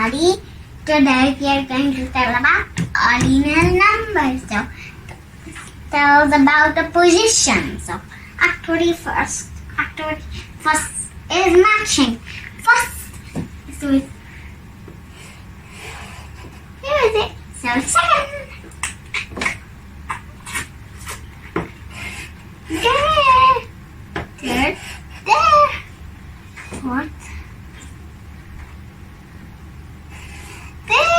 Saachi. Today we are going to tell about ordinal numbers. So, tells about the positions. So, activity first is matching. So here is it. So second. There. Third. There. Fourth. There.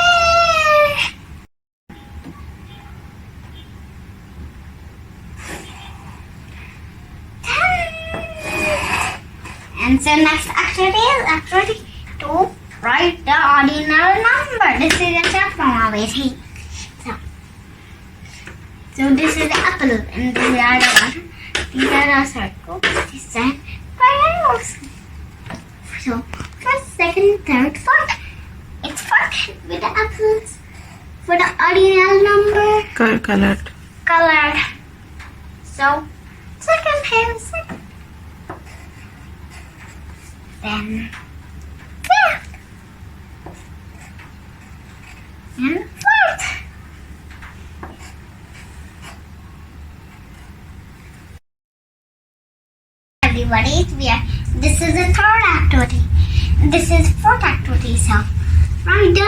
And so next activity is activity 2. Write the ordinal number. This is a short form of it. So this is the apple and these are the water. These are the circles. This is triangles. So first, second, third, fourth. It's fourth with the apples. For the ordinal number. Colored. So second here, second. Then fifth. And fourth. Everybody, this is the third activity. This is fourth activity. So write the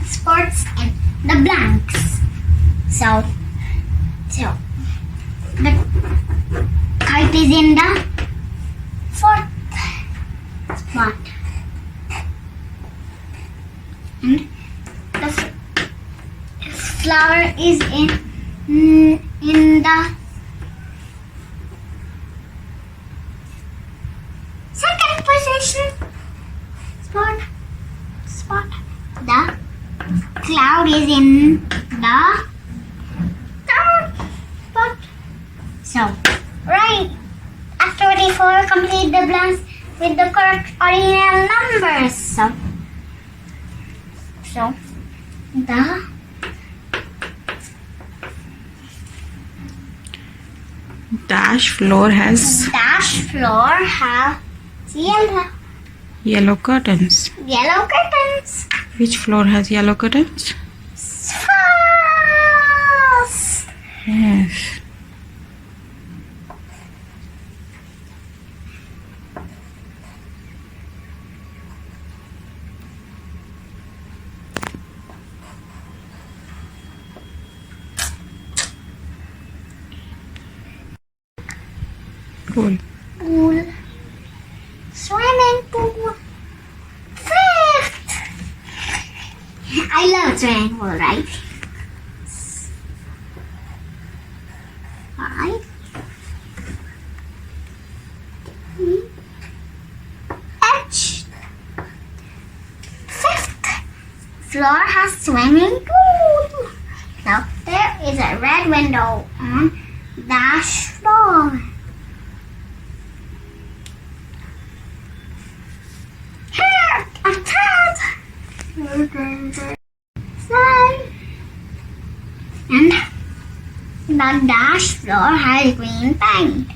spots in the blanks. So the kite is in the fourth spot. And the flower is in the second position spot. The cloud is in the third spot. So right, activity 4, complete the blanks with the correct ordinal numbers. So the Dash floor has yellow curtains. Which floor has yellow curtains? False. Yes. Pool. Swimming pool. Fifth. I love swimming pool, right? 5. H. Fifth floor has swimming pool. Now there is a red window on dash floor. Here, a cat. Slide. And the dash floor has green paint.